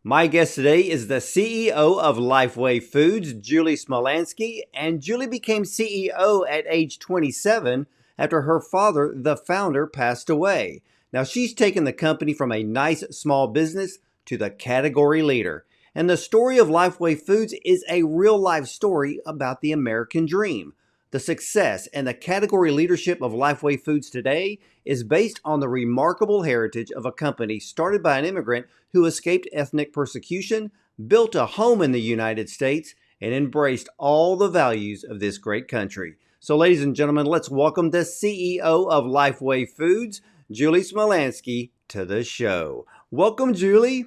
My guest today is the CEO of Lifeway Foods, Julie Smolyansky, and Julie became CEO at age 27 after her father, the founder, passed away. Now she's taken the company from a nice small business to the category leader. And the story of Lifeway Foods is a real life story about the American dream. The success and the category leadership of Lifeway Foods today is based on the remarkable heritage of a company started by an immigrant who escaped ethnic persecution, built a home in the United States, and embraced all the values of this great country. So, ladies and gentlemen, let's welcome the CEO of Lifeway Foods, Julie Smolyansky, to the show. Welcome, Julie.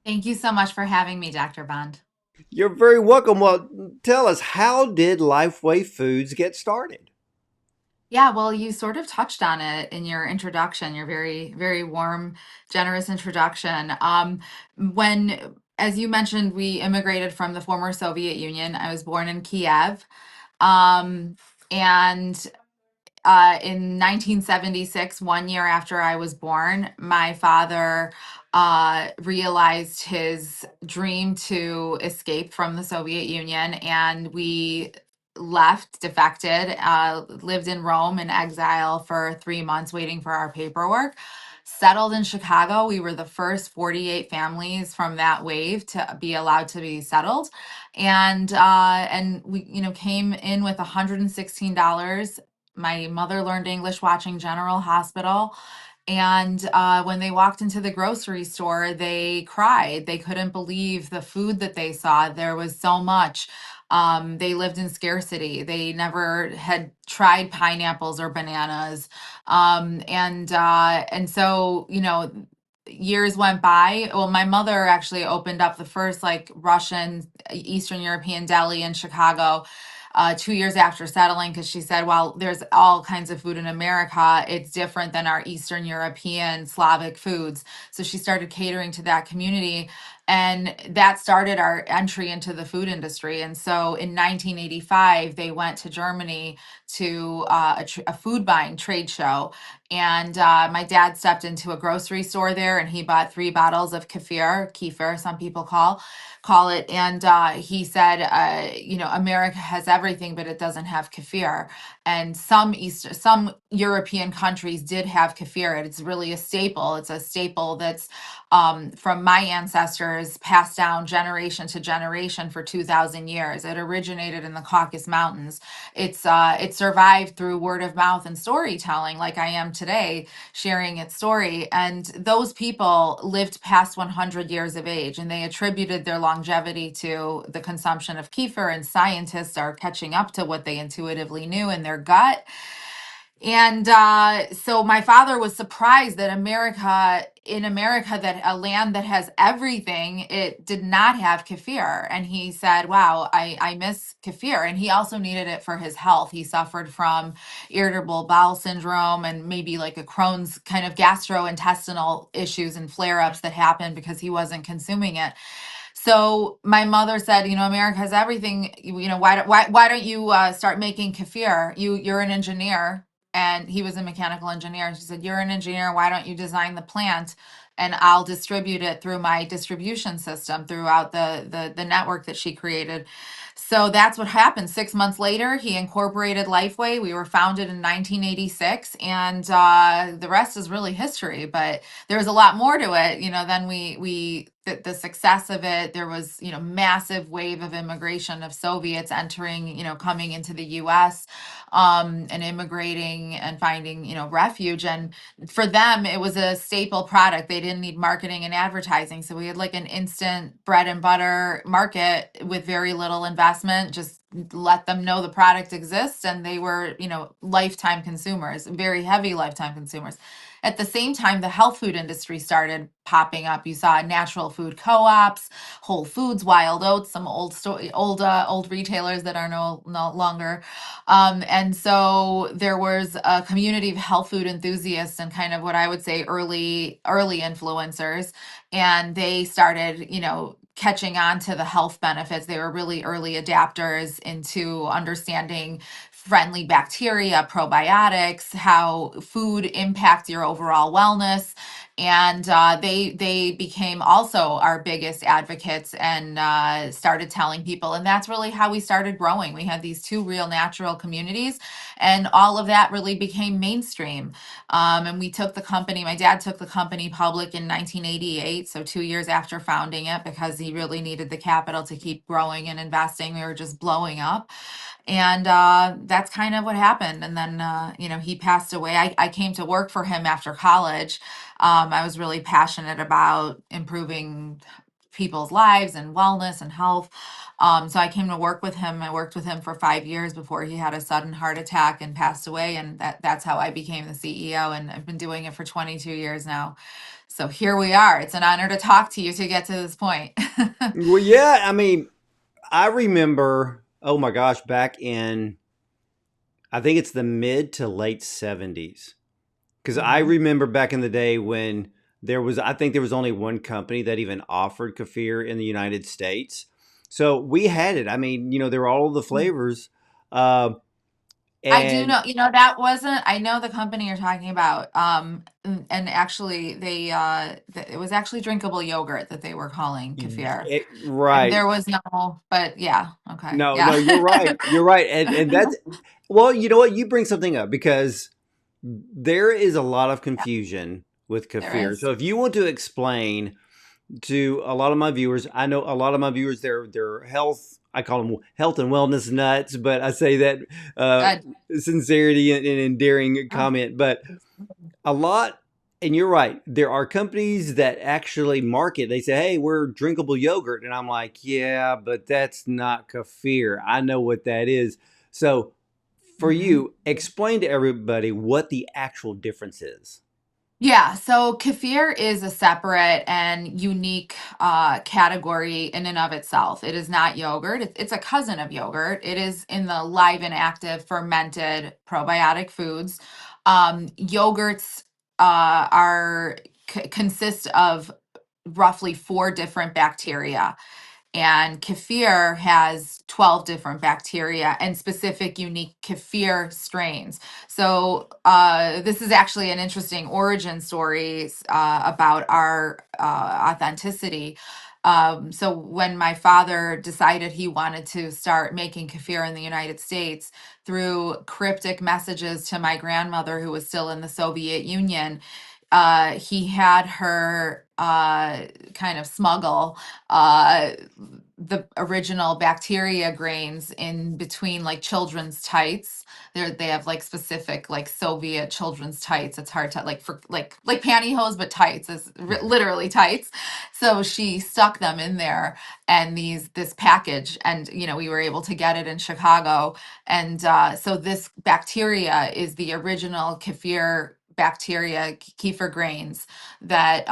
Thank you so much for having me, Dr. Bond. You're very welcome. Well, tell us, how did Lifeway Foods get started? Yeah, well, you sort of touched on it in your introduction, your very, very warm, generous introduction. As you mentioned, we immigrated from the former Soviet Union. I was born in Kiev. Um, and in 1976, 1 year after I was born, my father realized his dream to escape from the Soviet Union, and we left, defected, lived in Rome in exile for 3 months, waiting for our paperwork. Settled in Chicago. We were the first 48 families from that wave to be allowed to be settled, and we came in with $116. My mother learned English watching General Hospital. And when they walked into the grocery store, they cried. They couldn't believe the food that they saw. There was so much. They lived in scarcity. They never had tried pineapples or bananas. And so, years went by. Well, my mother actually opened up the first like Russian Eastern European deli in Chicago 2 years after settling, because she said, well, there's all kinds of food in America. It's different than our Eastern European Slavic foods. So she started catering to that community. And that started our entry into the food industry. And so in 1985, they went to Germany to a food buying trade show. And my dad stepped into a grocery store there and he bought 3 bottles of kefir, some people call it. And he said, America has everything, but it doesn't have kefir. And some European countries did have kefir. It's really a staple. It's a staple that's from my ancestors, passed down generation to generation for 2,000 years. It originated in the Caucasus Mountains. It survived through word of mouth and storytelling, like I am today, sharing its story. And those people lived past 100 years of age, and they attributed their longevity to the consumption of kefir. And scientists are catching up to what they intuitively knew in their gut. And so my father was surprised that in America, that a land that has everything, it did not have kefir. And he said, wow, I miss kefir. And he also needed it for his health. He suffered from irritable bowel syndrome and maybe like a Crohn's kind of gastrointestinal issues and flare ups that happened because he wasn't consuming it. So my mother said, America has everything. Why don't you start making kefir? You're an engineer, and he was a mechanical engineer. She said, "You're an engineer. Why don't you design the plant, and I'll distribute it through my distribution system throughout the network that she created." So that's what happened. 6 months later, he incorporated Lifeway. We were founded in 1986, and the rest is really history. But there was a lot more to it. Then the success of it, there was, massive wave of immigration of Soviets entering, coming into the US, and immigrating and finding, refuge. And for them, it was a staple product. They didn't need marketing and advertising. So we had like an instant bread and butter market with very little investment. Just let them know the product exists. And they were, lifetime consumers, very heavy lifetime consumers. At the same time, the health food industry started popping up. You saw natural food co-ops, Whole Foods, Wild Oats, some old retailers that are no longer. And so there was a community of health food enthusiasts and kind of what I would say early influencers, and they started, catching on to the health benefits. They were really early adapters into understanding friendly bacteria, probiotics, how food impacts your overall wellness. and they became also our biggest advocates, and started telling people, and that's really how we started growing. We had these two real natural communities, and all of that really became mainstream. And we took the company, my dad took the company public in 1988, so 2 years after founding it, because he really needed the capital to keep growing and investing. We were just blowing up, and that's kind of what happened. And then he passed away. I came to work for him after college. I was really passionate about improving people's lives and wellness and health. So I came to work with him. I worked with him for 5 years before he had a sudden heart attack and passed away, and that's how I became the CEO, and I've been doing it for 22 years now. So here we are. It's an honor to talk to you to get to this point. Well, yeah, I mean, I remember, oh my gosh, back in, I think it's the mid to late 70s. Because I Mhm. remember back in the day when I think there was only one company that even offered kefir in the United States. So we had it. I mean, there were all of the flavors. Uh, I do and know, that wasn't, I know the company you're talking about. And actually it was actually drinkable yogurt that they were calling kefir. And right. there was no, but yeah, okay. No, no, Yeah. you're right. You're right. And that's, well, you know what? You bring something up because there is a lot of Yeah, confusion with there kefir. is. So if you want to explain to a lot of my viewers, I know a lot of my viewers, they're health, I call them health and wellness nuts, but I say that uh, Good. sincerity and endearing Oh, comment. But a lot, and you're right, there are companies that actually market. They say, "Hey, we're drinkable yogurt," and I'm like, "Yeah, but that's not kefir. I know what that is." So for mhm. you, explain to everybody what the actual difference is. Yeah, so kefir is a separate and unique category in and of itself. It is not yogurt. It's a cousin of yogurt. It is in the live and active fermented probiotic foods. Yogurts consist of roughly four different bacteria, and kefir has 12 different bacteria and specific unique kefir strains. So this is actually an interesting origin story about our authenticity. So when my father decided he wanted to start making kefir in the United States, through cryptic messages to my grandmother, who was still in the Soviet Union, he had her kind of smuggle uh, the original bacteria grains in between like children's tights. They have like specific like Soviet children's tights. It's hard to like for like pantyhose, but tights is literally tights. So she stuck them in there, and this package, and we were able to get it in Chicago, and so this bacteria is the original kefir bacteria, kefir grains, that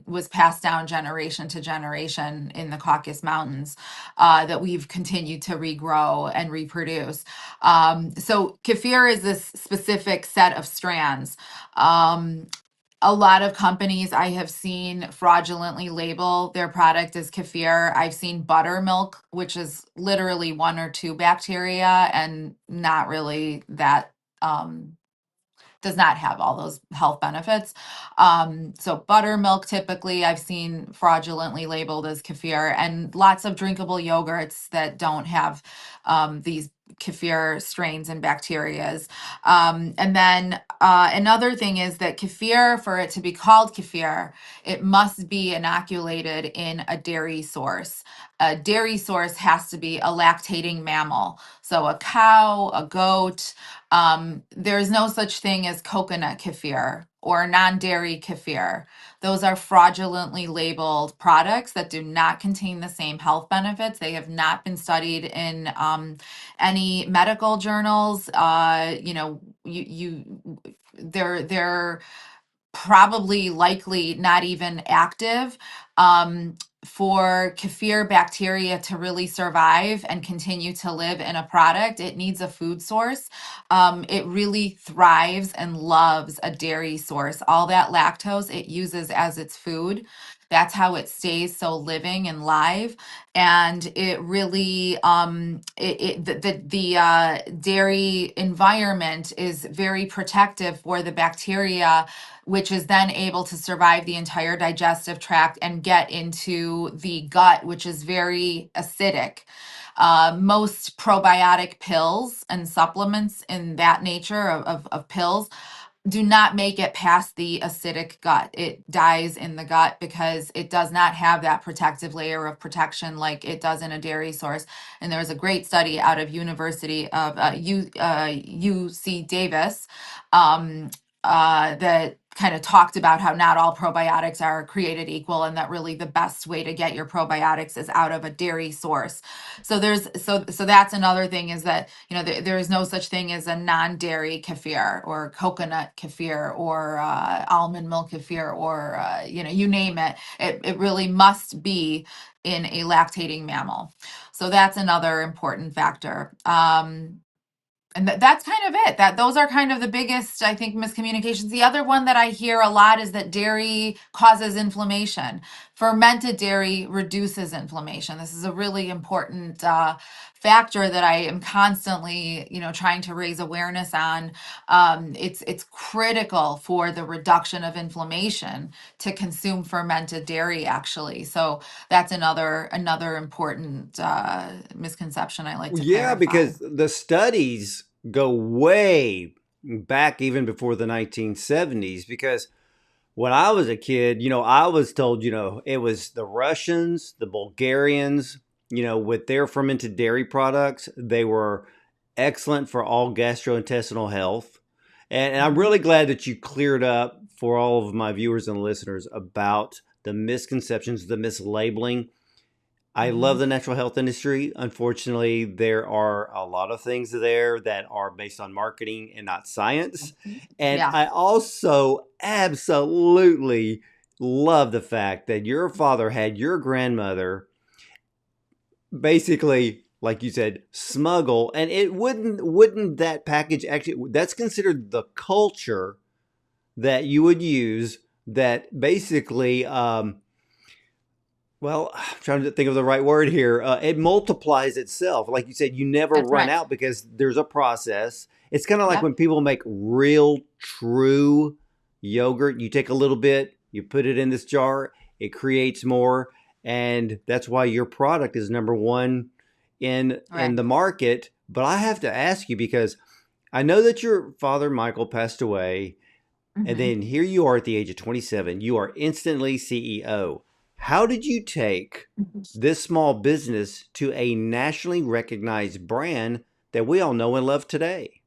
was passed down generation to generation in the Caucasus Mountains, that we've continued to regrow and reproduce. So kefir is this specific set of strands. A lot of companies I have seen fraudulently label their product as kefir. I've seen buttermilk, which is literally one or two bacteria and not really that does not have all those health benefits. So buttermilk typically I've seen fraudulently labeled as kefir, and lots of drinkable yogurts that don't have these kefir strains and bacterias. And then another thing is that kefir, for it to be called kefir, it must be inoculated in a dairy source. A dairy source has to be a lactating mammal. So a cow, a goat, there's no such thing as coconut kefir or non-dairy kefir. Those are fraudulently labeled products that do not contain the same health benefits. They have not been studied in any medical journals. They're probably likely not even active. For kefir bacteria to really survive and continue to live in a product, it needs a food source. It really thrives and loves a dairy source. All that lactose it uses as its food. That's how it stays so living and live. And it really, the dairy environment is very protective for the bacteria which is then able to survive the entire digestive tract and get into the gut, which is very acidic. Most probiotic pills and supplements in that nature of pills do not make it past the acidic gut. It dies in the gut because it does not have that protective layer of protection like it does in a dairy source. And there was a great study out of University of UC Davis, um, that kind of talked about how not all probiotics are created equal, and that really the best way to get your probiotics is out of a dairy source. So that's another thing, is that there is no such thing as a non-dairy kefir or coconut kefir or almond milk kefir or you name it. It really must be in a lactating mammal. So that's another important factor. And that's kind of it. That those are kind of the biggest, I think, miscommunications. The other one that I hear a lot is that dairy causes inflammation. Fermented dairy reduces inflammation. This is a really important factor that I am constantly, trying to raise awareness on. It's critical for the reduction of inflammation to consume fermented dairy, actually. So that's another important misconception I like to Yeah, clarify. because the studies go way back even before the 1970s. Because when I was a kid, I was told, it was the Russians, the Bulgarians, with their fermented dairy products, they were excellent for all gastrointestinal health. And I'm Mhm. really glad that you cleared up for all of my viewers and listeners about the misconceptions, the mislabeling. I love Mhm. the natural health industry. Unfortunately, there are a lot of things there that are based on marketing and not science. And Yeah, I also absolutely love the fact that your father had your grandmother basically, like you said, smuggle, and it wouldn't that package actually, that's considered the culture that you would use, that basically well, I'm trying to think of the right word here. It multiplies itself. Like you said, you never that's run right. out because there's a process. It's kind of like Yep. when people make real, true yogurt. You take a little bit, you put it in this jar, it creates more, and that's why your product is number one in Right. the market. But I have to ask you, because I know that your father Michael passed away, and Hmm. then here you are at the age of 27. You are instantly CEO. How did you take this small business to a nationally recognized brand that we all know and love today?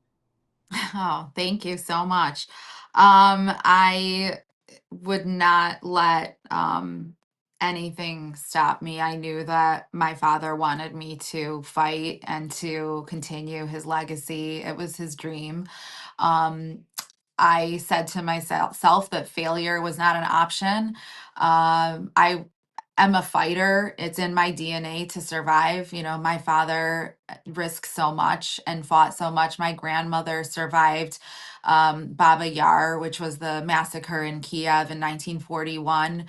Oh, thank you so much. I would not let anything stop me. I knew that my father wanted me to fight and to continue his legacy. It was his dream. Um, I said to myself that failure was not an option. I am a fighter. It's in my DNA to survive. My father risked so much and fought so much. My grandmother survived Baba Yar, which was the massacre in Kiev in 1941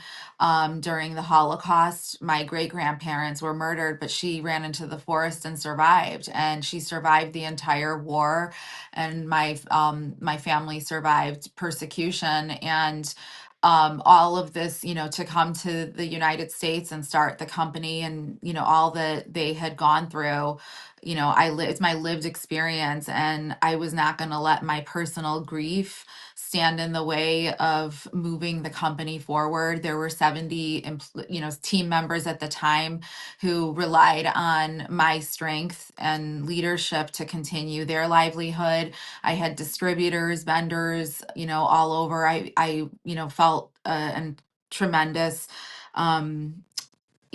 during the Holocaust. My great grandparents were murdered, but she ran into the forest and survived. And she survived the entire war, and my family survived persecution. And all of this, to come to the United States and start the company, and all that they had gone through, it's my lived experience, and I was not going to let my personal grief stand in the way of moving the company forward. There were 70 team members at the time who relied on my strength and leadership to continue their livelihood. I had distributors, vendors, all over. I felt a tremendous um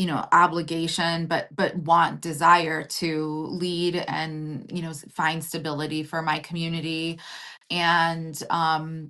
obligation, but want, desire to lead and find stability for my community. And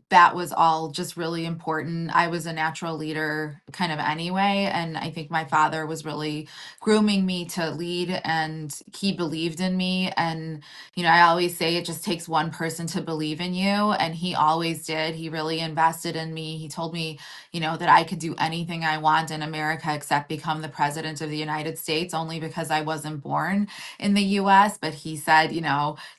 that was all just really important. I was a natural leader kind of anyway, and I think my father was really grooming me to lead, and he believed in me. And I always say it just takes one person to believe in you, and he always did. He really invested in me. He told me that I could do anything I want in America except become the president of the United States, only because I wasn't born in the US. But he said,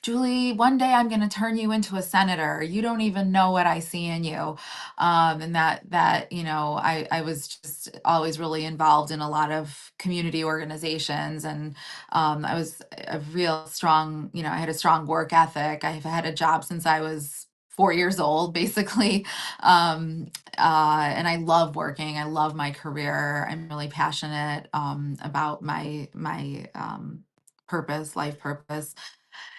Julie, one day I'm going to turn you into a senator. janitor. You don't even know what I see in you. And that, I was just always really involved in a lot of community organizations, and I was a real strong, I had a strong work ethic. I've had a job since I was 4 years old, basically. Um, and I love working. I love my career. I'm really passionate about my purpose, life purpose.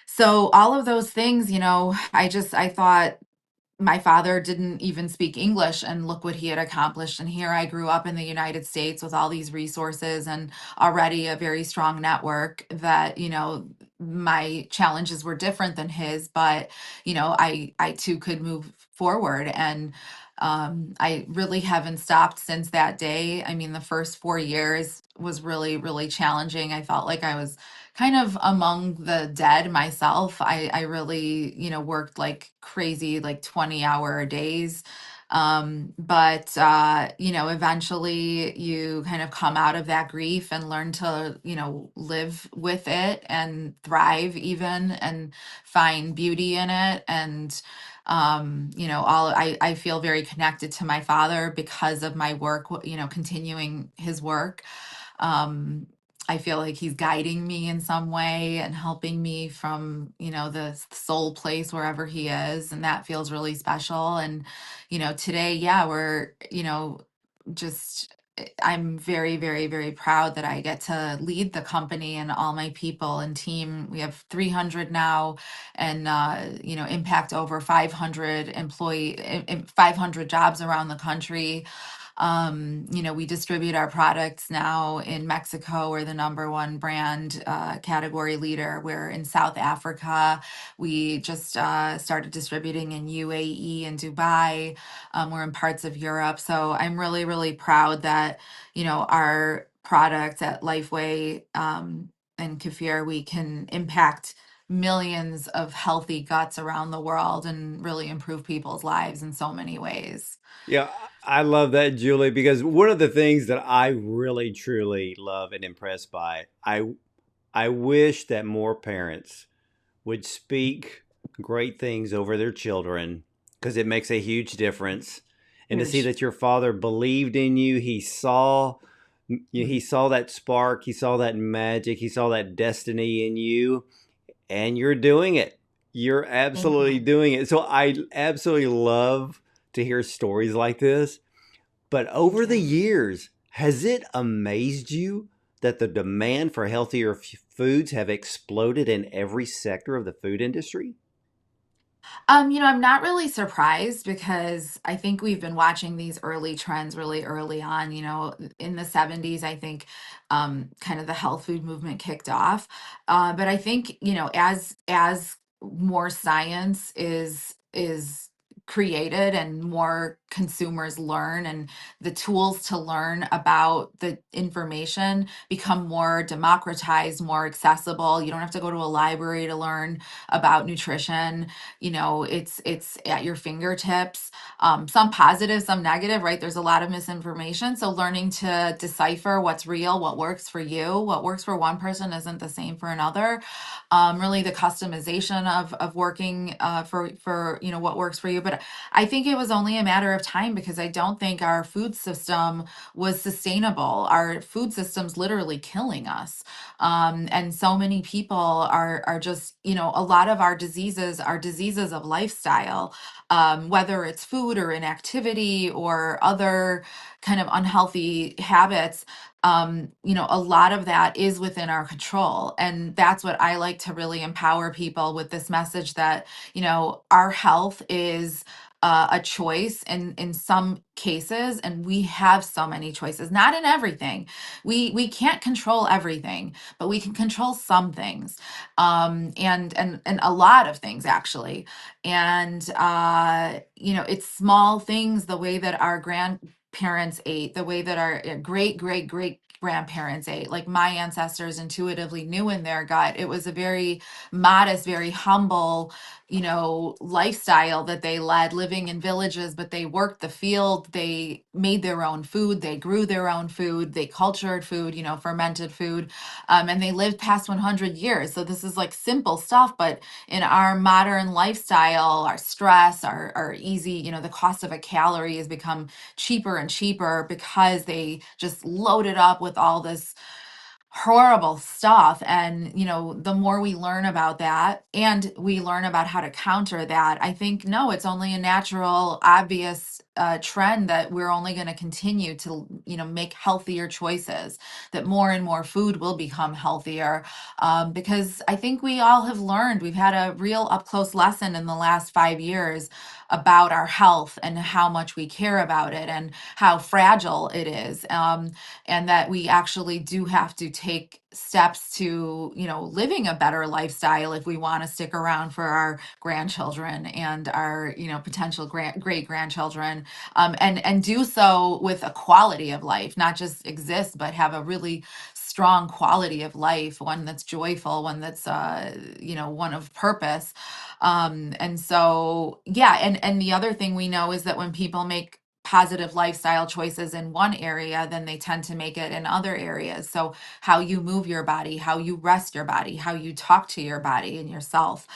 So all of those things, I thought my father didn't even speak English, and look what he had accomplished. And here I grew up in the United States with all these resources and already a very strong network that, my challenges were different than his, but, I too could move forward. And I really haven't stopped since that day. I mean, the first 4 years was really, really challenging. I felt like I was kind of among the dead myself. I really, worked like crazy, like 20-hour days. But eventually you kind of come out of that grief and learn to, live with it and thrive even, and find beauty in it. And I feel very connected to my father because of my work, continuing his work. um, I feel like he's guiding me in some way and helping me from, the soul place wherever he is. And that feels really special. And, today, yeah, we're, just, I'm very, very, very proud that I get to lead the company and all my people and team. We have 300 now, and, impact over 500 jobs around the country. We distribute our products now in Mexico. We're the number one brand category leader. We're in South Africa. We just started distributing in UAE and Dubai. We're in parts of Europe. So I'm really, really proud that, our products at Lifeway and Kefir, we can impact millions of healthy guts around the world and really improve people's lives in so many ways. Yeah, I love that, Julie, because one of the things that I really truly love and impressed by, I wish that more parents would speak great things over their children, because it makes a huge difference. And to see Huge. that your father believed in you, he saw that spark, he saw that magic, he saw that destiny in you, and you're doing it. You're Thank absolutely you. doing it. So I absolutely love to hear stories like this. But Thank over the you. years, has it amazed you that the demand for healthier foods have exploded in every sector of the food industry? I'm not really surprised because I think we've been watching these early trends really early on. In the 70s, I think kind of the health food movement kicked off. But I think, as more science is created and more consumers learn, and the tools to learn about the information become more democratized, more accessible. You don't have to go to a library to learn about nutrition. It's at your fingertips. Some positive, some negative, right? There's a lot of misinformation, so learning to decipher what's real, what works for you, what works for one person isn't the same for another. Really the customization of working for what works for you. But I think it was only a matter of time, because I don't think our food system was sustainable. Our food system's literally killing us. And so many people are just, a lot of our diseases are diseases of lifestyle, whether it's food or inactivity or other kind of unhealthy habits. A lot of that is within our control. And that's what I like to really empower people with, this message that, our health is a choice in some cases, and we have so many choices, not in everything. We can't control everything, but we can control some things, and a lot of things actually. And it's small things, the way that our grandparents ate, the way that our great great great grandparents ate, like my ancestors intuitively knew in their gut. It was a very modest, very humble, lifestyle that they led, living in villages, but they worked the field, they made their own food, they grew their own food, they cultured food, fermented food, and they lived past 100 years. So this is like simple stuff, but in our modern lifestyle, our stress, our easy, the cost of a calorie has become cheaper and cheaper because they just loaded up with all this horrible stuff. And the more we learn about that and we learn about how to counter that, I think, no, it's only a natural, obvious trend that we're only going to continue to make healthier choices, that more and more food will become healthier, because I think we all have learned, we've had a real up close lesson in the last 5 years about our health and how much we care about it and how fragile it is, and that we actually do have to take steps to living a better lifestyle if we want to stick around for our grandchildren and our potential great grandchildren, and do so with a quality of life, not just exist but have a really strong quality of life, one that's joyful, one that's one of purpose. And so, yeah, and the other thing we know is that when people make positive lifestyle choices in one area, then they tend to make it in other areas. So how you move your body, how you rest your body, how you talk to your body and yourself,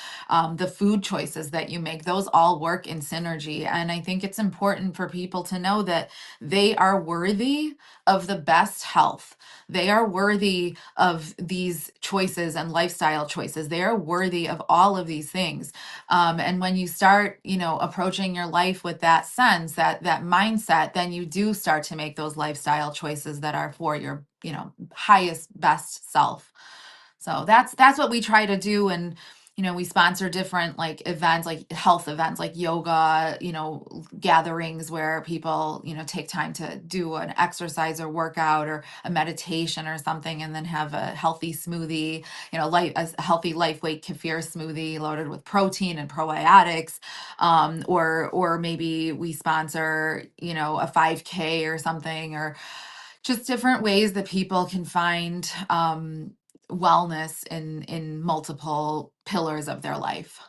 the food choices that you make, those all work in synergy. And I think it's important for people to know that they are worthy of the best health. They are worthy of these choices and lifestyle choices. They are worthy of all of these things. And when you start, approaching your life with that sense, that mindset, then you do start to make those lifestyle choices that are for your, highest, best self. So that's what we try to do. And we sponsor different like events, like health events, like yoga, gatherings where people, take time to do an exercise or workout or a meditation or something, and then have a healthy smoothie, a healthy Lifeway kefir smoothie loaded with protein and probiotics. Or maybe we sponsor, a 5K or something, or just different ways that people can find wellness in multiple pillars of their life.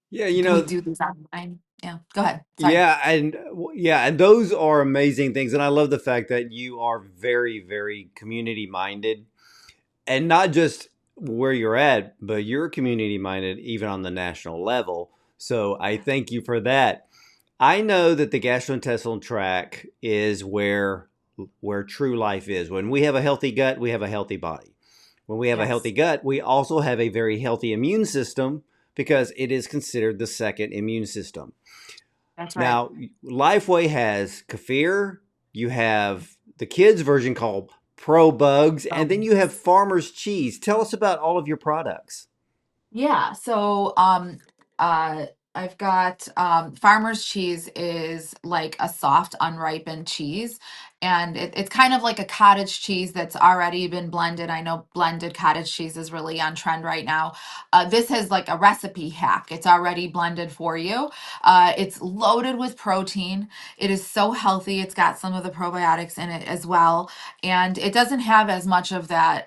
Yeah, We do these online. Yeah, go ahead. Sorry. and those are amazing things, and I love the fact that you are very, very community minded, and not just where you're at, but you're community minded even on the national level. So I thank you for that. I know that the gastrointestinal tract is where true life is. When we have a healthy gut, we have a healthy body. When we have a healthy Yes, gut, we also have a very healthy immune system because it is considered the second immune system. that's right. Now, Lifeway has kefir, you have the kids version called Pro Bugs, and then you have Farmer's Cheese. Tell us about all of your products. Yeah, so uh I've got farmer's cheese is like a soft unripened cheese, and it's kind of like a cottage cheese that's already been blended. I know blended cottage cheese is really on trend right now. This is like a recipe hack. It's already blended for you. It's loaded with protein. It is so healthy. It's got some of the probiotics in it as well, and it doesn't have as much of that,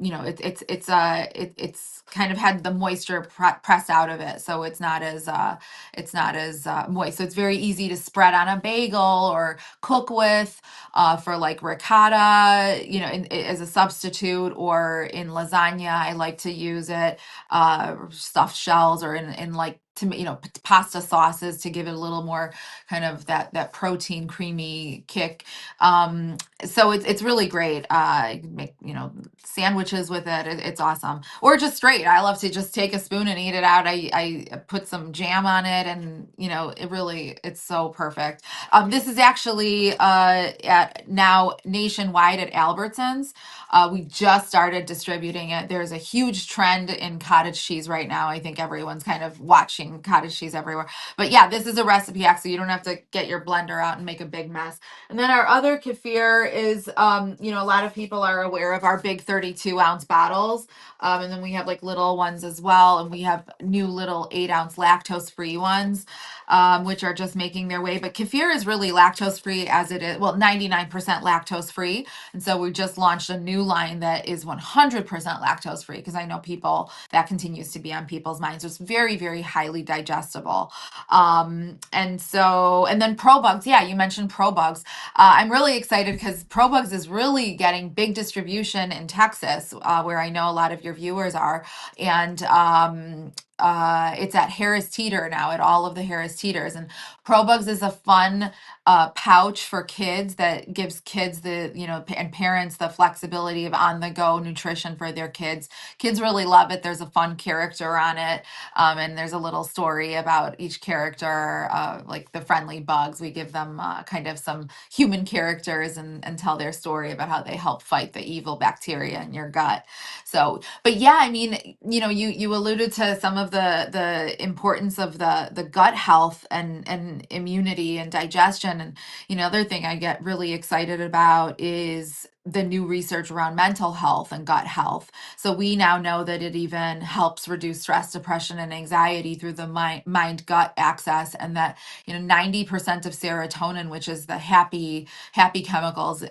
it's kind of had the moisture pressed out of it, so it's not as moist, so it's very easy to spread on a bagel or cook with, for like ricotta, as a substitute, or in lasagna I like to use it, stuffed shells, or in like pasta sauces to give it a little more kind of that protein creamy kick. So it's really great. You can make sandwiches with it. It's awesome. Or just straight. I love to just take a spoon and eat it out. I put some jam on it, and it's so perfect. This is actually at now nationwide at Albertsons. We just started distributing it. There's a huge trend in cottage cheese right now. I think everyone's kind of watching cottage cheese everywhere. But yeah, this is a recipe hack, so you don't have to get your blender out and make a big mess. And then our other kefir is, a lot of people are aware of our big 32-ounce bottles. And then we have like little ones as well. And we have new little 8-ounce lactose free ones, which are just making their way. But kefir is really lactose free as it is, well, 99% lactose free. And so we just launched a new line that is 100% lactose free, because I know people, that continues to be on people's minds. So it's very, very high highly digestible. And then ProBugs, yeah, you mentioned ProBugs. I'm really excited because ProBugs is really getting big distribution in Texas, where I know a lot of your viewers are. And it's at Harris Teeter now, at all of the Harris Teeters. And ProBugs is a fun pouch for kids that gives kids and parents the flexibility of on the go nutrition for their kids. Kids really love it. There's a fun character on it. And there's a little story about each character, like the friendly bugs. We give them kind of some human characters and tell their story about how they help fight the evil bacteria in your gut. So, but yeah, I mean, you alluded to some of the importance of the gut health and immunity and digestion. And other thing I get really excited about is the new research around mental health and gut health. So we now know that it even helps reduce stress, depression, and anxiety through the mind gut axis, and that 90% of serotonin, which is the happy chemicals,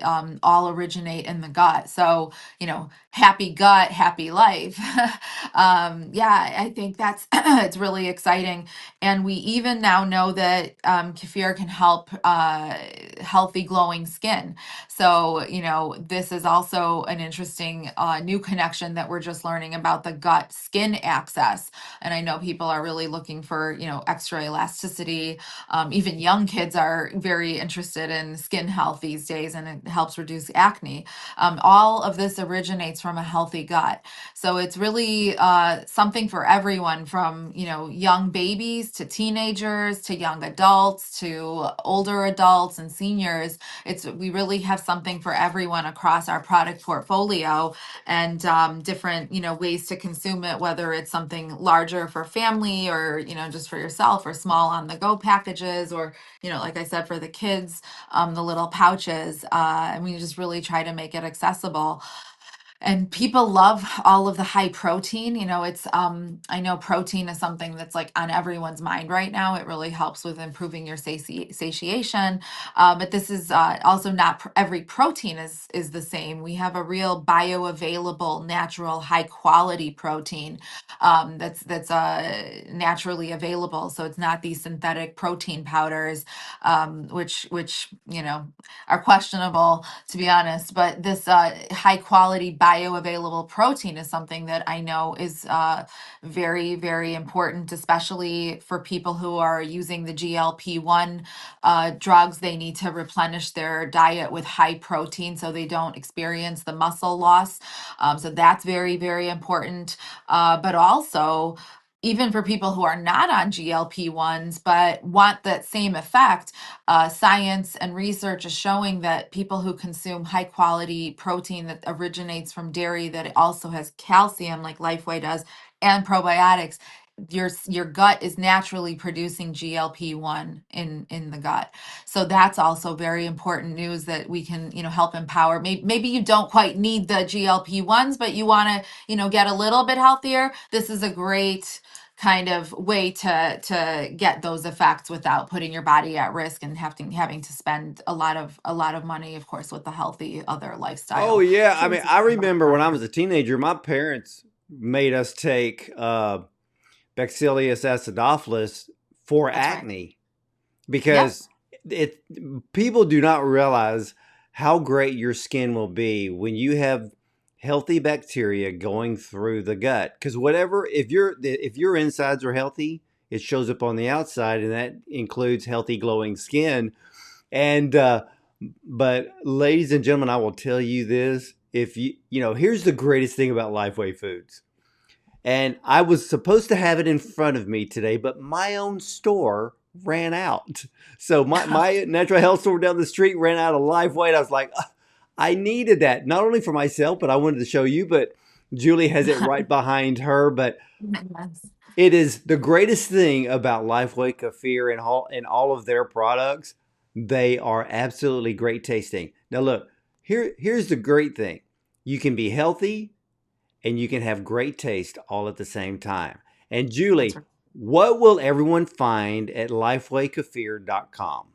all originate in the gut. So happy gut, happy life. Yeah, I think that's it's really exciting. And we even now know that kefir can help healthy, glowing skin. So, this is also an interesting new connection that we're just learning about the gut skin axis. And I know people are really looking for, extra elasticity. Even young kids are very interested in skin health these days, and it helps reduce acne. All of this originates from a healthy gut. So it's really something for everyone, from young babies to teenagers to young adults to older adults and seniors. We really have something for everyone across our product portfolio, and different ways to consume it, whether it's something larger for family, or just for yourself, or small on the go packages, or like I said, for the kids, the little pouches, and we just really try to make it accessible. And people love all of the high protein. I know protein is something that's like on everyone's mind right now. It really helps with improving your satiation. But this is also not every protein is the same. We have a real bioavailable, natural, high quality protein that's naturally available. So it's not these synthetic protein powders, which are questionable, to be honest. But this high quality bioavailable protein is something that I know is very, very important, especially for people who are using the GLP-1 drugs. They need to replenish their diet with high protein so they don't experience the muscle loss. So that's very, very important. But also, even for people who are not on GLP-1s but want that same effect, science and research is showing that people who consume high quality protein that originates from dairy, that it also has calcium, like Lifeway does, and probiotics, your gut is naturally producing GLP-1 in the gut. So that's also very important news, that we can help empower. Maybe you don't quite need the GLP-1s, but you want to get a little bit healthier. This is a great kind of way to get those effects without putting your body at risk and having to spend a lot of money, of course, with the healthy other Oh lifestyle yeah, I mean, choices. I remember when I was a teenager, my parents made us take Bacillus acidophilus for That's right. acne, Yep. because it people do not realize how great your skin will be when you have healthy bacteria going through the gut. Because whatever, if your insides are healthy, it shows up on the outside, and that includes healthy, glowing skin. And but ladies and gentlemen, I will tell you this: if here's the greatest thing about Lifeway Foods. And I was supposed to have it in front of me today, but my own store ran out. So my natural health store down the street ran out of Lifeway. And I was like, "Ugh, I needed that, not only for myself, but I wanted to show you." But Julie has it right behind her. But Yes. it is the greatest thing about Lifeway Kefir and all of their products. They are absolutely great tasting. Now look, here's the great thing. You can be healthy and you can have great taste all at the same time. And That's Julie, right. what will everyone find at lifewaykefir.com?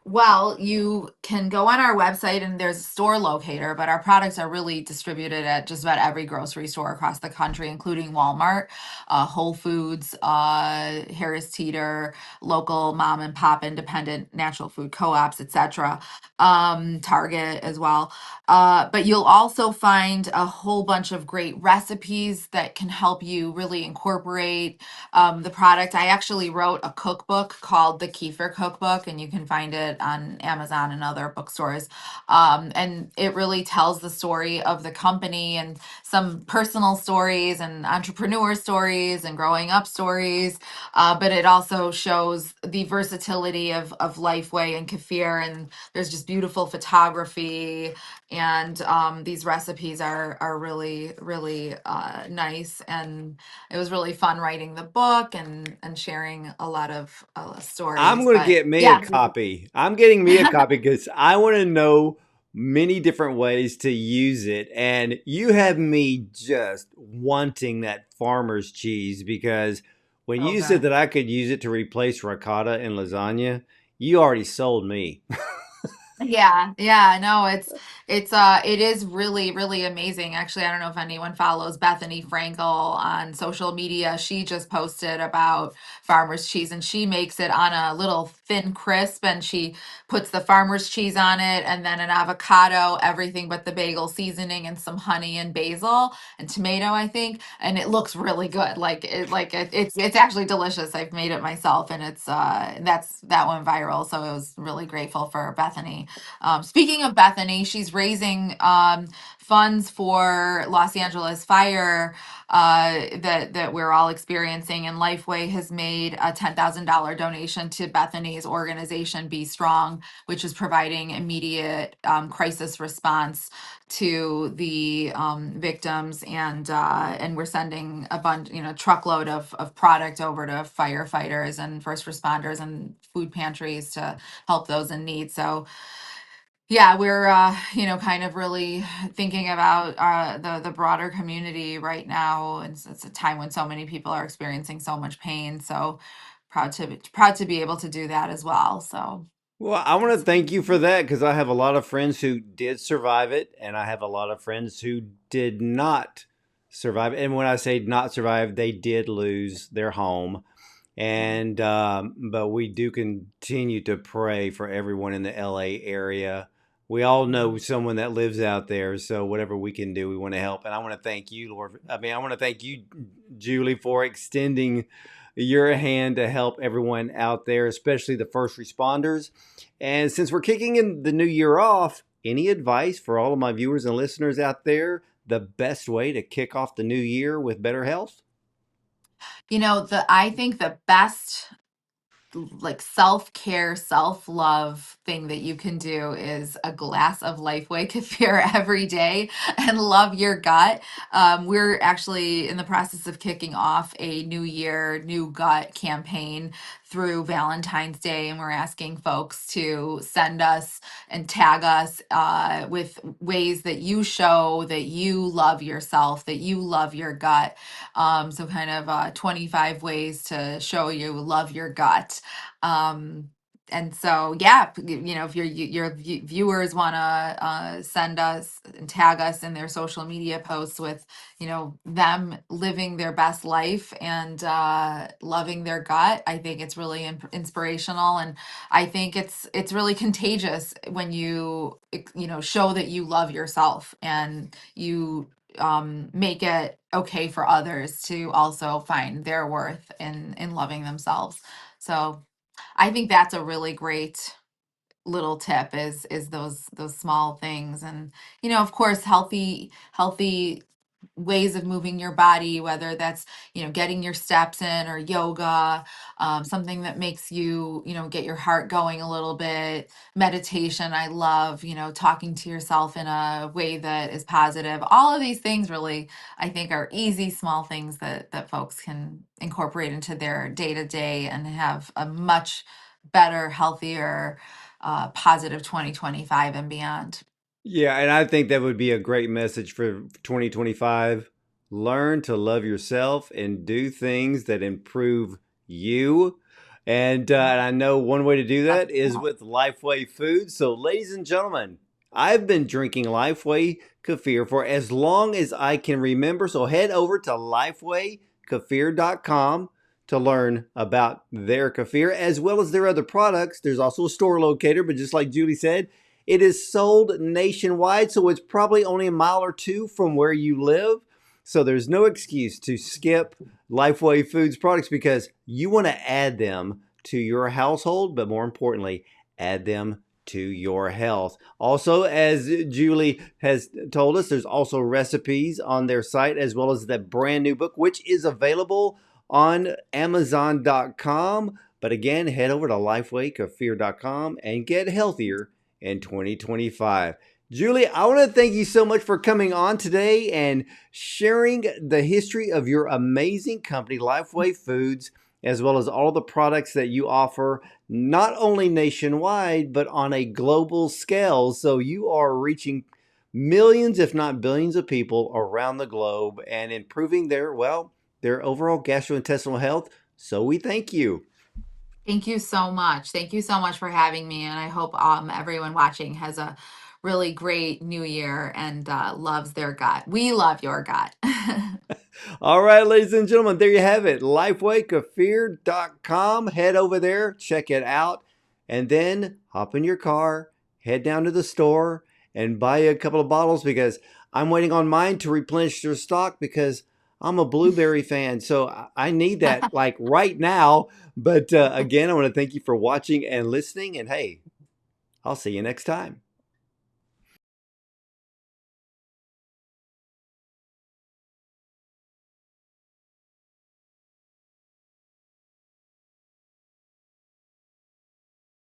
Well, you can go on our website and there's a store locator, but our products are really distributed at just about every grocery store across the country, including Walmart, Whole Foods, Harris Teeter, local mom and pop independent natural food co-ops, etc. Target as well. But you'll also find a whole bunch of great recipes that can help you really incorporate the product. I actually wrote a cookbook called the Kefir Cookbook, and you can find it on Amazon and other bookstores. And it really tells the story of the company and some personal stories and entrepreneur stories and growing up stories. But it also shows the versatility of Lifeway and kefir, and there's just beautiful photography, and these recipes are really nice, and it was really fun writing the book and sharing a lot of I'm stories. going to But get me a yeah. copy. I'm getting me a copy because I want to know many different ways to use it. And you have me just wanting that farmer's cheese because when So you said good. that I could use it to replace ricotta in lasagna, you already sold me. Yeah, no, it is really amazing. Actually, I don't know if anyone follows Bethany Frankel on social media. She just posted about farmer's cheese, and she makes it on a little thin crisp, and she puts the farmer's cheese on it and then an avocado, everything but the bagel seasoning, and some honey and basil and tomato, I think, and it looks really good. It's actually delicious. I've made it myself, and that went viral, so I was really grateful for Bethany. Speaking of Bethany, she's raising funds for Los Angeles fire that we're all experiencing, and Lifeway has made a $10,000 donation to Bethany's organization, Be Strong, which is providing immediate crisis response to the victims, and we're sending a bunch, truckload of product over to firefighters and first responders and food pantries to help those in need. So yeah, we're kind of really thinking about the broader community right now. It's a time when so many people are experiencing so much pain. So proud to be able to do that as well. So Well, I want to it's thank you for that because I have a lot of friends who did survive it, and I have a lot of friends who did not survive it. And when I say not survive, they did lose their home. And but we do continue to pray for everyone in the LA area. We all know Mhm. someone that lives out there, so whatever we can do, we want to help. And I want to thank you, Lord. I mean, I want to thank you, Julie, for extending your hand to help everyone out there, especially the first responders. And since we're kicking in the new year off, any advice for all of my viewers and listeners out there? The best way to kick off the new year with better health? The I think the best like self-care, self-love thing that you can do is a glass of Lifeway kefir every day and love your gut. We're actually in the process of kicking off a new year, new gut campaign through Valentine's Day, and we're asking folks to send us and tag us with ways that you show that you love yourself, that you love your gut. So kind of 25 ways to show you love your gut. um and so yeah, if your viewers want to send us and tag us in their social media posts with them living their best life and loving their gut, I think it's really inspirational, and I think it's really contagious when show that you love yourself and you make it okay for others to also find their worth in loving themselves. So I think that's a really great little tip, is those small things. And of course, healthy ways of moving your body, whether that's getting your steps in, or yoga, something that makes you get your heart going a little bit. Meditation, I love, talking to yourself in a way that is positive. All of these things really, I think, are easy small things that folks can incorporate into their day to day and have a much better, healthier, positive 2025 and beyond. Yeah, and I think that would be a great message for 2025. Learn to love yourself and do things that improve you. And I know one way to do that That's is with Lifeway Foods. So, ladies and gentlemen, I've been drinking Lifeway kefir for as long as I can remember. So, head over to lifewaykefir.com to learn about their kefir as well as their other products. There's also a store locator, but just like Julie said, it is sold nationwide. So, it's probably only a mile or two from where you live. So, there's no excuse to skip Lifeway Foods products because you want to add them to your household, but more importantly, add them to your health. Also, as Julie has told us, there's also recipes on their site as well as the brand new book, which is available on Amazon.com. But again, head over to lifewaykefir.com and get healthier in 2025. Julie, I want to thank you so much for coming on today and sharing the history of your amazing company, Lifeway Foods, as well as all the products that you offer, not only nationwide, but on a global scale. So you are reaching millions, if not billions of people around the globe and improving their, well, their overall gastrointestinal health. So we thank you. Thank you so much. Thank you so much for having me. And I hope everyone watching has a really great new year and loves their gut. We love your gut. All right, ladies and gentlemen, there you have it. LifeWayKefir.com. Head over there, check it out, and then hop in your car, head down to the store, and buy a couple of bottles because I'm waiting on mine to replenish their stock because I'm a blueberry fan. So I need that like right now. But again, I want to thank you for watching and listening. And hey, I'll see you next time.